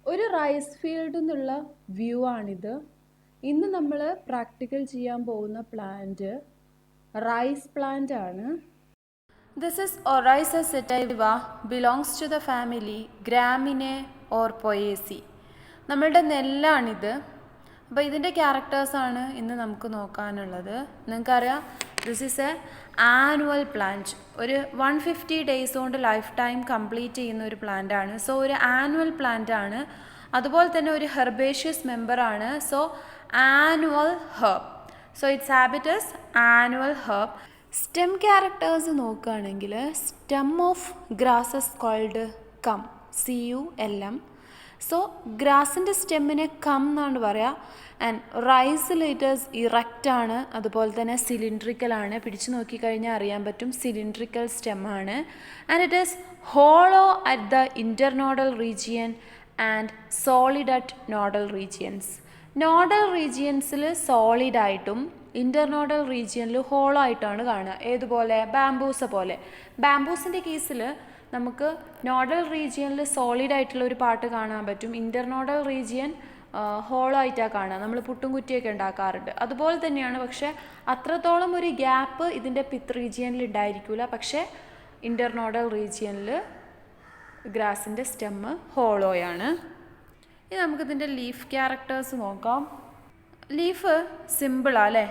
ഒരു റൈസ് ഫീൽഡിൽ നിന്നുള്ള വ്യൂ ആണിത്. ഇന്ന് നമ്മൾ പ്രാക്ടിക്കൽ ചെയ്യാൻ പോകുന്ന പ്ലാന്റ് റൈസ് പ്ലാന്റ് ആണ്. This is Oryza sativa, belongs to the family Graminae or Poaceae. നമ്മളുടെ നെല്ലാണിത്. അപ്പോൾ ഇതിൻ്റെ ക്യാരക്ടേഴ്സാണ് ഇന്ന് നമുക്ക് നോക്കാനുള്ളത്. നിങ്ങൾക്കറിയാം, this is A annual plant. ഒരു 150 ഡേയ്സ് കൊണ്ട് ലൈഫ് ടൈം കംപ്ലീറ്റ് ചെയ്യുന്ന ഒരു പ്ലാന്റ് ആണ്. സോ ഒരു ആനുവൽ പ്ലാന്റ് ആണ്. അതുപോലെ തന്നെ ഒരു ഹെർബേഷ്യസ് മെമ്പറാണ്. So annual herb. So it's habit is annual herb. Stem characters നോക്കുകയാണെങ്കിൽ stem of grasses called culm, CULM. So ഗ്രാസിൻ്റെ സ്റ്റെമ്മിനെ കം എന്നാണ് പറയുക. ആൻഡ് റൈസിൽ ഇറ്റ് ഈസ് ഇറക്റ്റ് ആണ്, അതുപോലെ തന്നെ സിലിണ്ട്രിക്കൽ ആണ്. പിടിച്ചു നോക്കിക്കഴിഞ്ഞാൽ അറിയാൻ പറ്റും, സിലിണ്ട്രിക്കൽ സ്റ്റെമ്മാണ്. And it is hollow at the internodal region and solid at nodal regions. Nodal റീജിയൻസിൽ സോളിഡായിട്ടും ഇൻ്റർനോഡൽ റീജിയനിൽ ഹോളോ ആയിട്ടാണ് കാണുക. ഏതുപോലെ? ബാംബൂസ പോലെ. ബാംബൂസിൻ്റെ കേസിൽ നമുക്ക് നോഡൽ റീജിയനിൽ സോളിഡ് ആയിട്ടുള്ള ഒരു പാർട്ട് കാണാൻ പറ്റും, ഇൻ്റർനോഡൽ റീജിയൻ ഹോളോ ആയിട്ടാണ് കാണുക. നമ്മൾ പുട്ടും കുറ്റിയൊക്കെ ഉണ്ടാക്കാറുണ്ട്. അതുപോലെ തന്നെയാണ്, പക്ഷേ അത്രത്തോളം ഒരു ഗ്യാപ്പ് ഇതിൻ്റെ പിത്ത് റീജിയനിൽ ഉണ്ടായിരിക്കില്ല. പക്ഷേ ഇൻ്റർനോഡൽ റീജിയനിൽ ഗ്രാസിൻ്റെ സ്റ്റെമ്മ് ഹോളോയാണ്. ഇനി നമുക്കിതിൻ്റെ ലീഫ് ക്യാരക്ടേഴ്സ് നോക്കാം. ലീഫ് സിമ്പിളാണ് അല്ലേ?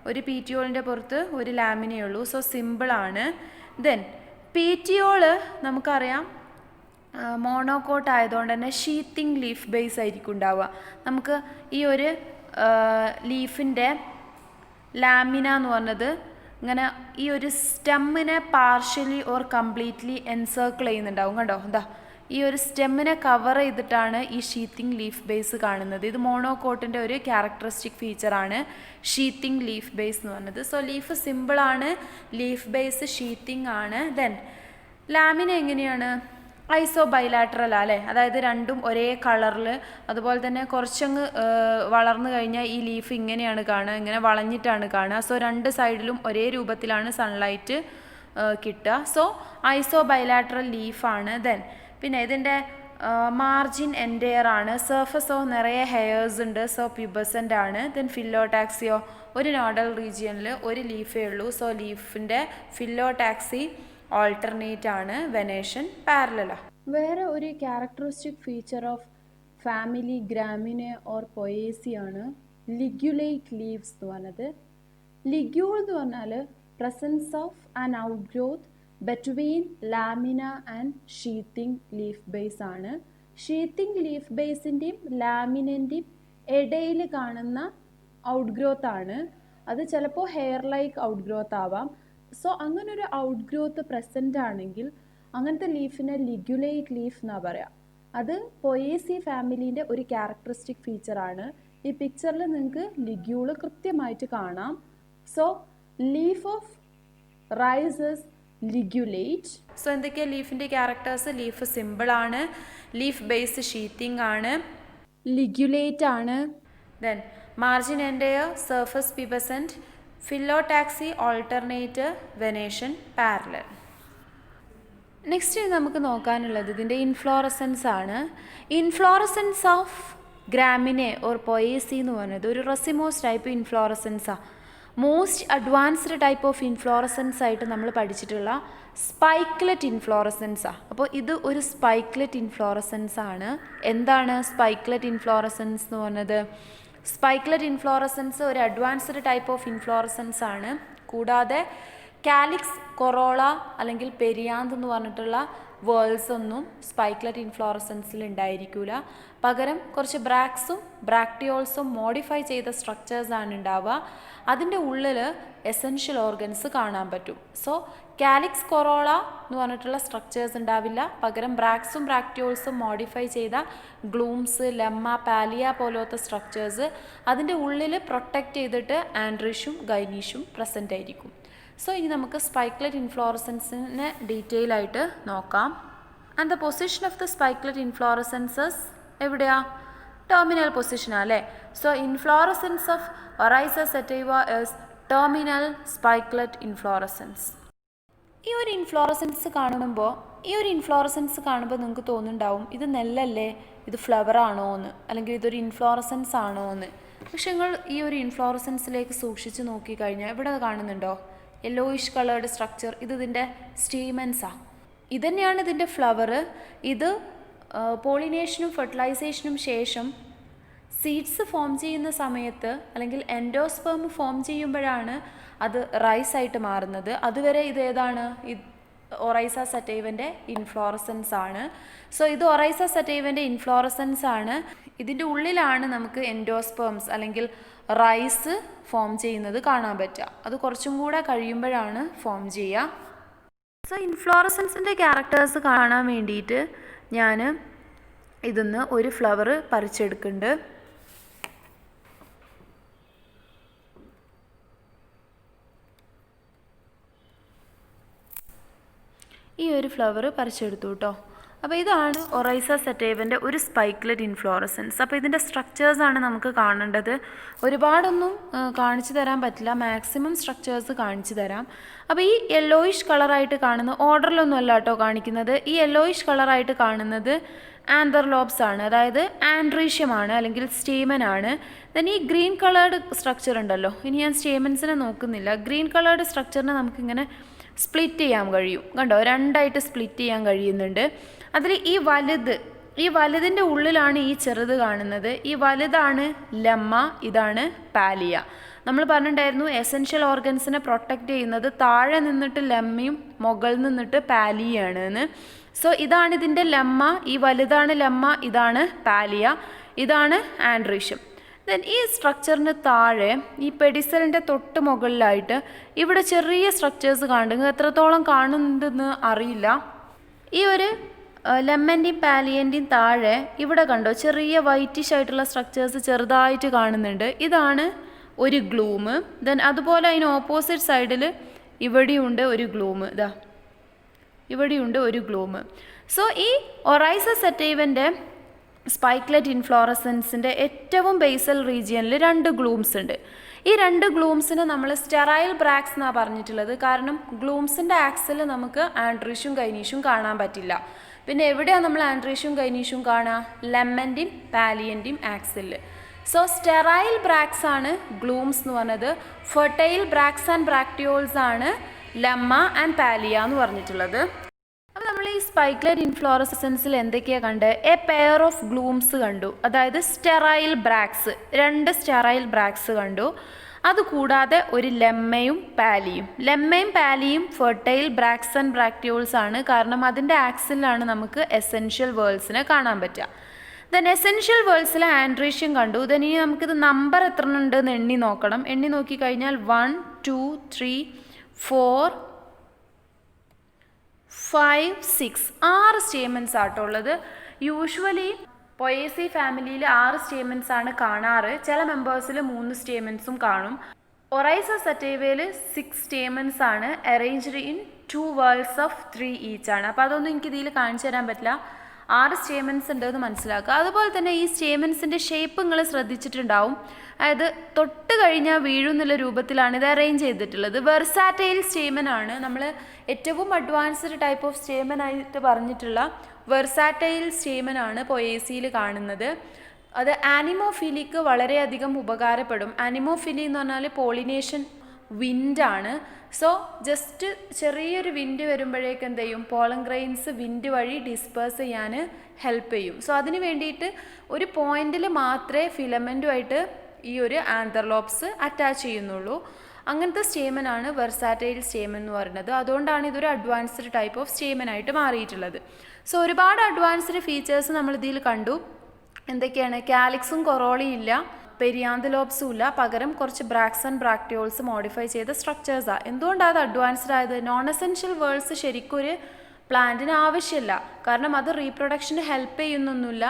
ഒരു പീറ്റിയോളിൻ്റെ പുറത്ത് ഒരു ലാമിനേ ഉള്ളൂ. സോ സിമ്പിളാണ്. ദെൻ പീറ്റിയോള് നമുക്കറിയാം മോണോകോട്ട് ആയതുകൊണ്ട് തന്നെ ഷീത്തിങ് ലീഫ് ബേസ് ആയിരിക്കും ഉണ്ടാവുക. നമുക്ക് ഈ ഒരു ലീഫിൻ്റെ ലാമിന എന്ന് പറഞ്ഞത് ഇങ്ങനെ ഈ ഒരു സ്റ്റെമ്മിനെ പാർഷ്യലി ഓർ കംപ്ലീറ്റ്ലി എൻസർക്കിൾ ചെയ്യുന്നുണ്ടാവും. കണ്ടോ, എന്താ ഈ ഒരു സ്റ്റെമ്മിനെ കവർ ചെയ്തിട്ടാണ് ഈ ഷീത്തിങ് ലീഫ് ബേസ് കാണുന്നത്. ഇത് മോണോകോട്ടിൻ്റെ ഒരു ക്യാരക്ടറിസ്റ്റിക് ഫീച്ചറാണ് ഷീത്തിങ് ലീഫ് ബേസ് എന്ന് പറഞ്ഞത്. സോ ലീഫ് സിമ്പിളാണ്, ലീഫ് ബേസ് ഷീത്തിങ് ആണ്. ദെൻ ലാമിന എങ്ങനെയാണ്? ഐസോ ബൈലാറ്ററൽ അല്ലേ? അതായത് രണ്ടും ഒരേ കളറിൽ. അതുപോലെ തന്നെ കുറച്ചങ്ങ് വളർന്നു കഴിഞ്ഞാൽ ഈ ലീഫ് ഇങ്ങനെയാണ് കാണുക, ഇങ്ങനെ വളഞ്ഞിട്ടാണ് കാണുക. സോ രണ്ട് സൈഡിലും ഒരേ രൂപത്തിലാണ് സൺലൈറ്റ് കിട്ടുക. സോ ഐസോ ബൈലാറ്ററൽ ലീഫാണ്. ദെൻ പിന്നെ ഇതിൻ്റെ മാർജിൻ എൻഡെയർ ആണ്. സർഫസോ നിറയെ ഹെയർസ് ഉണ്ട്. സോ പ്യൂബസൻ്റ് ആണ്. ദെൻ ഫില്ലോടാക്സിയോ ഒരു നോഡൽ റീജിയനിൽ ഒരു ലീഫേ ഉള്ളൂ. സോ ലീഫിൻ്റെ ഫില്ലോടാക്സി ഓൾട്ടർനേറ്റ് ആണ്, വെനേഷൻ പാരലലാണ്. വേറെ ഒരു characteristic feature of family Gramineae or Poaceae ആണ് ലിഗ്യുലേറ്റ് ലീവ്സ് എന്ന് പറഞ്ഞത്. ലിഗ്യൂൾ എന്ന് പറഞ്ഞാൽ presence of an outgrowth between lamina and sheathing leaf base ആണ്. ഷീത്തിങ് ലീഫ് ബേസിൻ്റെയും ലാമിനൻ്റെയും ഇടയിൽ കാണുന്ന ഔട്ട് ഗ്രോത്ത് ആണ്. അത് ചിലപ്പോൾ ഹെയർ ലൈക്ക് ഔട്ട് ഗ്രോത്ത് ആവാം. സോ അങ്ങനൊരു ഔട്ട് ഗ്രോത്ത് പ്രസൻ്റ് ആണെങ്കിൽ അങ്ങനത്തെ ലീഫിനെ ലിഗ്യുലേറ്റ് ലീഫ് എന്നാണ് പറയുക. അത് പൊയേസി ഫാമിലീൻ്റെ ഒരു ക്യാരക്ടറിസ്റ്റിക് ഫീച്ചറാണ്. ഈ പിക്ചറിൽ നിങ്ങൾക്ക് ലിഗ്യൂള് കൃത്യമായിട്ട് കാണാം. So leaf of rice is ligulate. So എന്തൊക്കെയാണ് ലീഫിൻ്റെ ക്യാരക്ടേഴ്സ്? ലീഫ് സിമ്പിളാണ്, ലീഫ് ബേസ് ഷീത്തിങ് ആണ്, ലിഗ്യുലേറ്റ് ആണ്. Then margin entire, surface pubescent, phyllotaxy alternate, venation parallel. Next നമുക്ക് നോക്കാനുള്ളത് ഇതിൻ്റെ ഇൻഫ്ലോറസൻസ് ആണ്. Inflorescence of Gramineae or Poaceae എന്ന് പറയുന്നത് ഒരു റെസിമോസ് ടൈപ്പ് ഇൻഫ്ലോറസൻസാണ്. Most advanced type of inflorescence ആയിട്ട് നമ്മൾ പഠിച്ചിട്ടുള്ള സ്പൈക്ലെറ്റ് ഇൻഫ്ലോറസൻസാണ്. അപ്പോൾ ഇത് ഒരു സ്പൈക്ലെറ്റ് ഇൻഫ്ലോറസൻസ് ആണ്. എന്താണ് സ്പൈക്ലെറ്റ് ഇൻഫ്ലോറസൻസ് എന്ന് പറഞ്ഞത്? സ്പൈക്ലെറ്റ് ഇൻഫ്ലോറസൻസ് ഒരു അഡ്വാൻസ്ഡ് ടൈപ്പ് ഓഫ് ഇൻഫ്ലോറസൻസ് ആണ്. കൂടാതെ കാലിക്സ്, കൊറോള അല്ലെങ്കിൽ പെരിയാന്ത് എന്ന് പറഞ്ഞിട്ടുള്ള വേൾഡ്സ് ഒന്നും സ്പൈക്ലെറ്റ് ഇൻഫ്ലോറസൻസിൽ ഉണ്ടായിരിക്കില്ല. പകരം കുറച്ച് ബ്രാക്സും ബ്രാക്ടിയോൾസും മോഡിഫൈ ചെയ്ത സ്ട്രക്ചേഴ്സാണ് ഉണ്ടാവുക. അതിൻ്റെ ഉള്ളിൽ എസെൻഷ്യൽ ഓർഗൻസ് കാണാൻ പറ്റും. സോ കാലിക്സ്, കൊറോള എന്ന് പറഞ്ഞിട്ടുള്ള സ്ട്രക്ചേഴ്സ് ഉണ്ടാവില്ല. പകരം ബ്രാക്സും ബ്രാക്ടിയോൾസും മോഡിഫൈ ചെയ്ത ഗ്ലൂംസ്, ലെമ്മ, പാലിയ പോലത്തെ സ്ട്രക്ചേഴ്സ് അതിൻ്റെ ഉള്ളിൽ പ്രൊട്ടക്റ്റ് ചെയ്തിട്ട് ആൻഡ്രീഷും ഗൈനീഷും പ്രസൻ്റ് ആയിരിക്കും. സോ ഇനി നമുക്ക് സ്പൈക്ലെറ്റ് ഇൻഫ്ലോറസൻസിനെ ഡീറ്റെയിൽ ആയിട്ട് നോക്കാം. And the position of the spikelet inflorescences എവിടെയാ? ടെർമിനൽ പൊസിഷനാണ് അല്ലേ? So inflorescence of Oryza sativa is terminal spikelet inflorescence. ഈ ഒരു ഇൻഫ്ലോറസൻസ് കാണുമ്പോൾ നിങ്ങൾക്ക് തോന്നുന്നുണ്ടാവും ഇത് നെല്ലല്ലേ, ഇത് ഫ്ലവർ ആണോ എന്ന്, അല്ലെങ്കിൽ ഇതൊരു ഇൻഫ്ലോറസൻസ് ആണോ എന്ന്. പക്ഷെ നിങ്ങൾ ഈ ഒരു ഇൻഫ്ലോറസൻസിലേക്ക് സൂക്ഷിച്ച് നോക്കിക്കഴിഞ്ഞാൽ ഇവിടെ കാണുന്നുണ്ടോ യെല്ലോയിഷ് കളേർഡ് സ്ട്രക്ചർ? ഇത് ഇതിൻ്റെ സ്റ്റീമൻസാണ്. ഇതന്നെയാണ് ഇതിൻ്റെ ഫ്ലവർ. ഇത് പോളിനേഷനും ഫെർട്ടിലൈസേഷനും ശേഷം സീഡ്സ് ഫോം ചെയ്യുന്ന സമയത്ത് അല്ലെങ്കിൽ എൻഡോസ്പേം ഫോം ചെയ്യുമ്പോഴാണ് അത് റൈസ് ആയിട്ട് മാറുന്നത്. അതുവരെ ഇത് ഏതാണ്? ഒറൈസ സറ്റൈവൻ്റെ ഇൻഫ്ലോറസൻസ് ആണ്. സോ ഇത് ഒറൈസ സറ്റൈവൻ്റെ ഇൻഫ്ലോറസൻസ് ആണ്. ഇതിൻ്റെ ഉള്ളിലാണ് നമുക്ക് എൻഡോസ്പേംസ് അല്ലെങ്കിൽ റൈസ് ഫോം ചെയ്യുന്നത് കാണാൻ പറ്റുക. അത് കുറച്ചും കൂടെ കഴിയുമ്പോഴാണ് ഫോം ചെയ്യുക. സോ ഇൻഫ്ലോറസൻസിൻ്റെ ക്യാരക്ടേഴ്സ് കാണാൻ വേണ്ടിയിട്ട് ഞാൻ ഇതിന്ന് ഒരു ഫ്ലവർ പറിച്ചെടുക്കുന്നുണ്ട്. ഈ ഒരു ഫ്ലവർ പറിച്ചെടുത്തു കേട്ടോ. അപ്പോൾ ഇതാണ് ഒറൈസ സറ്റൈവൻ്റെ ഒരു സ്പൈക്ലെറ്റ് ഇൻഫ്ലോറസൻസ്. അപ്പോൾ ഇതിൻ്റെ സ്ട്രക്ചേഴ്സാണ് നമുക്ക് കാണേണ്ടത്. ഒരുപാടൊന്നും കാണിച്ചു തരാൻ പറ്റില്ല, മാക്സിമം സ്ട്രക്ചേഴ്സ് കാണിച്ചു തരാം. അപ്പോൾ ഈ യെല്ലോയിഷ് കളറായിട്ട് കാണുന്ന, ഓർഡറിലൊന്നും അല്ല കേട്ടോ കാണിക്കുന്നത്, ഈ യെല്ലോയിഷ് കളറായിട്ട് കാണുന്നത് ആന്തർലോബ്സ് ആണ്, അതായത് ആൻഡ്രീഷ്യമാണ് അല്ലെങ്കിൽ സ്റ്റേമൻ ആണ്. ദെൻ ഈ ഗ്രീൻ കളേർഡ് സ്ട്രക്ചർ ഉണ്ടല്ലോ, ഇനി ഞാൻ സ്റ്റേമൻസിനെ നോക്കുന്നില്ല. ഗ്രീൻ കളേർഡ് സ്ട്രക്ചറിനെ നമുക്കിങ്ങനെ സ്പ്ലിറ്റ് ചെയ്യാൻ കഴിയും. കണ്ടോ, രണ്ടായിട്ട് സ്പ്ലിറ്റ് ചെയ്യാൻ കഴിയുന്നുണ്ട്. അതിൽ ഈ വലുതിൻ്റെ ഉള്ളിലാണ് ഈ ചെറുത് കാണുന്നത്. ഈ വലുതാണ് ലെമ്മ, ഇതാണ് പാലിയ. നമ്മൾ പറഞ്ഞിട്ടുണ്ടായിരുന്നു എസെൻഷ്യൽ ഓർഗൻസിനെ പ്രൊട്ടക്റ്റ് ചെയ്യുന്നത് താഴെ നിന്നിട്ട് ലെമ്മയും മുകളിൽ നിന്നിട്ട് പാലിയാണ് എന്ന്. സോ ഇതാണ് ഇതിൻ്റെ ലെമ്മ, ഈ വലുതാണ് ലെമ്മ, ഇതാണ് പാലിയ, ഇതാണ് ആൻഡ്രീഷ്യം. ദെൻ ഈ സ്ട്രക്ചറിന് താഴെ ഈ പെഡിസലിൻ്റെ തൊട്ട് മുകളിലായിട്ട് ഇവിടെ ചെറിയ സ്ട്രക്ചേഴ്സ് കാണുന്നുണ്ട്. എത്രത്തോളം കാണുന്നുണ്ടെന്ന് അറിയില്ല. ഈ ഒരു ലെമ്മൻ്റെയും പാലിയൻ്റെയും താഴെ ഇവിടെ കണ്ടോ ചെറിയ വൈറ്റിഷ് ആയിട്ടുള്ള സ്ട്രക്ചേഴ്സ് ചെറുതായിട്ട് കാണുന്നുണ്ട്. ഇതാണ് ഒരു ഗ്ലൂമ്. ദെൻ അതുപോലെ അതിന് ഓപ്പോസിറ്റ് സൈഡിൽ ഇവിടെയുണ്ട് ഒരു ഗ്ലൂമ്. ഇവിടെയുണ്ട് ഒരു ഗ്ലൂമ്. സോ ഈ ഒറൈസ സറ്റൈവൻ്റെ സ്പൈക്ലെറ്റ് ഇൻഫ്ലോറസൻസിൻ്റെ ഏറ്റവും ബേസൽ റീജിയനിൽ 2 ഗ്ലൂംസ് ഉണ്ട്. ഈ 2 ഗ്ലൂംസിനെ നമ്മൾ സ്റ്റെറൈൽ ബ്രാക്സ് എന്നാണ് പറഞ്ഞിട്ടുള്ളത്. കാരണം ഗ്ലൂംസിൻ്റെ ആക്സിൽ നമുക്ക് ആൻഡ്രീഷ്യം ഗൈനീഷ്യം കാണാൻ പറ്റില്ല. പിന്നെ എവിടെയാണ് നമ്മൾ ആൻഡ്രീഷ്യം ഗൈനീഷ്യം കാണുക? ലെമ്മൻ്റെയും പാലിയൻ്റെയും ആക്സിൽ. സോ സ്റ്റെറൈൽ ബ്രാക്സ് ആണ് ഗ്ലൂംസ് എന്ന് പറഞ്ഞത്. ഫെർട്ടൈൽ ബ്രാക്സ് ആൻഡ് ബ്രാക്ടിയോൾസ് ആണ് ലെമ്മ ആൻഡ് പാലിയ എന്ന് പറഞ്ഞിട്ടുള്ളത്. അപ്പോൾ നമ്മൾ ഈ സ്പൈക്ലെറ്റ് ഇൻഫ്ലോറസൻസിൽ എന്തൊക്കെയാണ് കണ്ടത്? എ പെയർ ഓഫ് ഗ്ലൂംസ് കണ്ടു, അതായത് സ്റ്റെറൈൽ ബ്രാക്സ്, 2 സ്റ്റെറൈൽ ബ്രാക്സ് കണ്ടു. അതുകൂടാതെ ഒരു ലെമ്മയും പാലിയും ഫെർട്ടൈൽ ബ്രാക്സ് ആൻഡ് ബ്രാക്ടിയോൾസ് ആണ്. കാരണം അതിൻ്റെ ആക്സിലാണ് നമുക്ക് എസെൻഷ്യൽ വേൾഡ്സിനെ കാണാൻ പറ്റുക. ദെൻ എസെൻഷ്യൽ വേൾഡ്സിലെ ആൻഡ്രീഷ്യം കണ്ടു. ദെൻ ഇനി നമുക്കിത് നമ്പർ എത്ര ഉണ്ടെന്ന് എണ്ണി നോക്കണം. എണ്ണി നോക്കിക്കഴിഞ്ഞാൽ 1 2 3 4 5 6 6 സ്റ്റേമൻസ് ആട്ടുള്ളത്. യൂഷ്വലി പൊയേസി ഫാമിലിയിൽ 6 സ്റ്റേമൻസ് ആണ് കാണാറ്. ചില മെമ്പേഴ്സിൽ 3 സ്റ്റേമൻസും കാണും. ഒറൈസ സറ്റൈവയിൽ 6 സ്റ്റേമൻസ് ആണ്, arranged in 2 whorls of 3 each ആണ്. അപ്പോൾ അതൊന്നും എനിക്ക് ഇതിൽ കാണിച്ചു തരാൻ പറ്റില്ല. 6 സ്റ്റേമൻസ് ഉണ്ടെന്ന് മനസ്സിലാക്കുക. അതുപോലെ തന്നെ ഈ സ്റ്റേമൻസിൻ്റെ ഷേപ്പ് നിങ്ങൾ ശ്രദ്ധിച്ചിട്ടുണ്ടാവും. അതായത് തൊട്ട് കഴിഞ്ഞാൽ വീഴുന്നുള്ള രൂപത്തിലാണ് ഇത് അറേഞ്ച് ചെയ്തിട്ടുള്ളത്. വെർസാറ്റൈൽ സ്റ്റേമൻ ആണ് നമ്മൾ ഏറ്റവും അഡ്വാൻസ്ഡ് ടൈപ്പ് ഓഫ് സ്റ്റേമൻ ആയിട്ട് പറഞ്ഞിട്ടുള്ള വെർസാറ്റൈൽ സ്റ്റേമൻ ആണ് പൊയേസിയിൽ കാണുന്നത്. അത് ആനിമോഫിലിക്ക് വളരെയധികം ഉപകാരപ്പെടും. ആനിമോഫിലി എന്ന് പറഞ്ഞാൽ പോളിനേഷൻ വിൻഡാണ്. സോ ജസ്റ്റ് ചെറിയൊരു വിൻഡ് വരുമ്പോഴേക്ക് എന്ത് ചെയ്യും? പോളൻ ഗ്രെയിൻസ് വിൻഡ് വഴി ഡിസ്പേഴ്സ് ചെയ്യാൻ ഹെൽപ്പ് ചെയ്യും. സോ അതിന് വേണ്ടിയിട്ട് ഒരു പോയിന്റിൽ മാത്രമേ ഫിലമെൻറ്റുമായിട്ട് ഈ ഒരു ആന്തർലോപ്സ് അറ്റാച്ച് ചെയ്യുന്നുള്ളൂ. അങ്ങനത്തെ സ്റ്റേമനാണ് വെർസാറ്റൈൽ സ്റ്റേമൻ എന്ന് പറയുന്നത്. അതുകൊണ്ടാണ് ഇതൊരു അഡ്വാൻസ്ഡ് ടൈപ്പ് ഓഫ് സ്റ്റേമനായിട്ട് മാറിയിട്ടുള്ളത്. സോ ഒരുപാട് അഡ്വാൻസ്ഡ് ഫീച്ചേഴ്സ് നമ്മൾ ഇതിൽ കണ്ടു. എന്തൊക്കെയാണ്? കാലിക്സും കൊറോളിയും ഇല്ല, പെരിയാന്തലോപ്സും ഇല്ല, പകരം കുറച്ച് ബ്രാക്സ് ആൻഡ് ബ്രാക്ടിയോൾസ് മോഡിഫൈ ചെയ്ത സ്ട്രക്ചേഴ്സാണ്. എന്തുകൊണ്ടാണ് അത് അഡ്വാൻസ്ഡ് ആയത്? നോൺ എസെൻഷ്യൽ വേൾഡ്സ് ശരിക്കും ഒരു പ്ലാന്റിന് ആവശ്യമില്ല. കാരണം അത് റീപ്രൊഡക്ഷന് ഹെൽപ്പ് ചെയ്യുന്നൊന്നുമില്ല,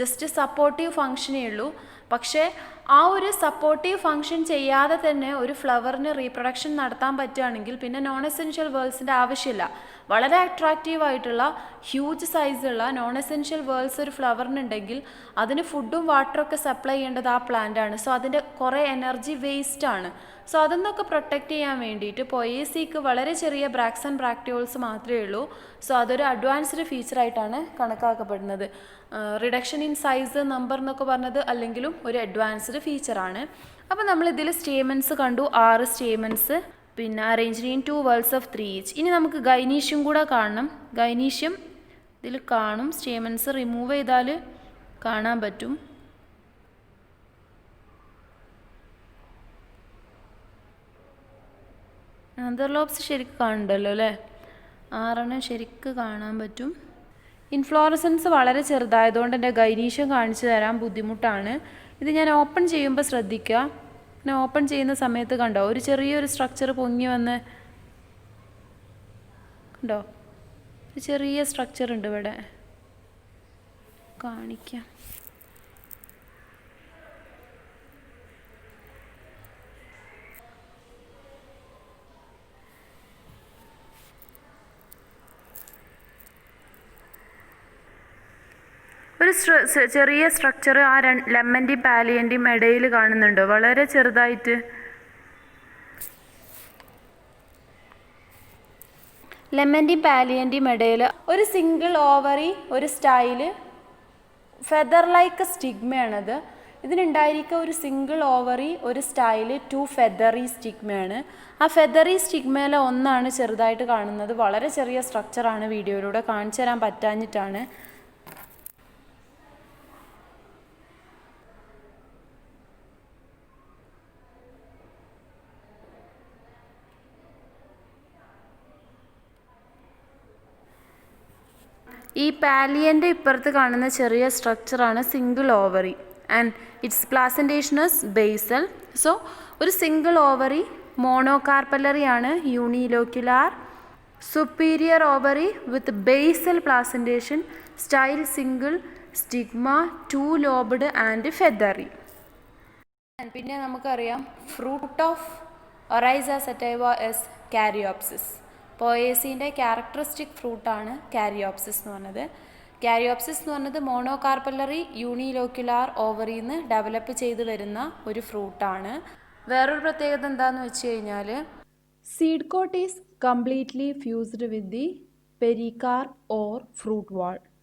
ജസ്റ്റ് സപ്പോർട്ടീവ് ഫങ്ഷനേ ഉള്ളൂ. പക്ഷേ ആ ഒരു സപ്പോർട്ടീവ് ഫങ്ഷൻ ചെയ്യാതെ തന്നെ ഒരു ഫ്ലവറിന് റീപ്രൊഡക്ഷൻ നടത്താൻ പറ്റുകയാണെങ്കിൽ പിന്നെ നോൺ എസെൻഷ്യൽ വേൾഡ്സിൻ്റെ ആവശ്യമില്ല. വളരെ അട്രാക്റ്റീവ് ആയിട്ടുള്ള ഹ്യൂജ് സൈസുള്ള നോൺ എസെൻഷ്യൽ വേൾഡ്സ് ഒരു ഫ്ലവറിനുണ്ടെങ്കിൽ അതിന് ഫുഡും വാട്ടറൊക്കെ സപ്ലൈ ചെയ്യേണ്ടത് ആ പ്ലാന്റാണ്. സോ അതിൻ്റെ കുറേ എനർജി വേസ്റ്റ് ആണ്. സോ അതൊന്നൊക്കെ പ്രൊട്ടക്റ്റ് ചെയ്യാൻ വേണ്ടിയിട്ട് പൊയേസിക്ക് വളരെ ചെറിയ ബ്രാക്സ് ആൻഡ് ബ്രാക്ടിയോൾസ് മാത്രമേ ഉള്ളൂ. സോ അതൊരു അഡ്വാൻസ്ഡ് ഫീച്ചറായിട്ടാണ് കണക്കാക്കപ്പെടുന്നത്. റിഡക്ഷൻ ഇൻ സൈസ് നമ്പർ എന്നൊക്കെ പറഞ്ഞത് അല്ലെങ്കിലും ഒരു അഡ്വാൻസ്ഡ് ഫീച്ചറാണ്. അപ്പോൾ നമ്മളിതിൽ സ്റ്റേമെൻസ് കണ്ടു, 6 സ്റ്റേമെൻസ്, പിന്നെ arranged in 2 whorls of 3 each. ഇനി നമുക്ക് ഗൈനീഷ്യം കൂടെ കാണണം. ഗൈനീഷ്യം ഇതിൽ കാണും, സ്റ്റേമെൻസ് റിമൂവ് ചെയ്താൽ കാണാൻ പറ്റും. ആന്തർലോപ്സ് ശരിക്കും കാണുന്നുണ്ടല്ലോ അല്ലേ, 6 ശരിക്കും കാണാൻ പറ്റും. ഇൻഫ്ലോറസൻസ് വളരെ ചെറുതായതുകൊണ്ട് എൻ്റെ ഗൈനീഷ്യം കാണിച്ചു തരാൻ ബുദ്ധിമുട്ടാണ്. ഇത് ഞാൻ ഓപ്പൺ ചെയ്യുമ്പോൾ ശ്രദ്ധിക്കുക. ഞാൻ ഓപ്പൺ ചെയ്യുന്ന സമയത്ത് കണ്ടോ ഒരു ചെറിയൊരു സ്ട്രക്ചർ പൊങ്ങി വന്ന്, കണ്ടോ ഒരു ചെറിയ സ്ട്രക്ചർ ഉണ്ട് ഇവിടെ, കാണിക്കാം. ഒരു ചെറിയ സ്ട്രക്ചർ ആ ലെമൻ്റെയും പാലിയൻ്റെയും ഇടയിൽ കാണുന്നുണ്ടോ, വളരെ ചെറുതായിട്ട്. ലെമൻ്റെയും പാലിയൻ്റെയും ഇടയിൽ ഒരു സിംഗിൾ ഓവറി, ഒരു സ്റ്റൈല്, ഫെദർ ലൈക്ക് സ്റ്റിഗ്മയാണത്. ഇതിനുണ്ടായിരിക്കുക ഒരു സിംഗിൾ ഓവറി, ഒരു സ്റ്റൈല്, 2 ഫെദറി സ്റ്റിഗ്മയാണ്. ആ ഫെദറി സ്റ്റിഗ്മയിലെ ഒന്നാണ് ചെറുതായിട്ട് കാണുന്നത്. വളരെ ചെറിയ സ്ട്രക്ചറാണ്, വീഡിയോയിലൂടെ കാണിച്ചു തരാൻ പറ്റാഞ്ഞിട്ടാണ്. ഈ പാലിയൻ്റെ ഇപ്പുറത്ത് കാണുന്ന ചെറിയ സ്ട്രക്ചറാണ് single ovary and its placentation is basal. So ഒരു സിംഗിൾ ഓവറി മോണോകാർപ്പലറി ആണ്, unilocular. Superior ovary with basal placentation, style single, stigma 2 lobed and feathery. പിന്നെ നമുക്കറിയാം fruit of Oryza sativa is caryopsis. പോയേസിൻ്റെ ക്യാരക്ടറിസ്റ്റിക് ഫ്രൂട്ടാണ് കാരിയോപ്സിസ് എന്ന് പറഞ്ഞത്. കാരിയോപ്സിസ് എന്ന് പറഞ്ഞത് മോണോകാർപ്പലറി യൂണിലോക്യുലാർ ഓവറിയിൽ നിന്ന് ഡെവലപ്പ് ചെയ്ത് വരുന്ന ഒരു ഫ്രൂട്ടാണ്. വേറൊരു പ്രത്യേകത എന്താണെന്ന് വെച്ച് കഴിഞ്ഞാൽ seed coat is completely fused with the pericarp or fruit wall.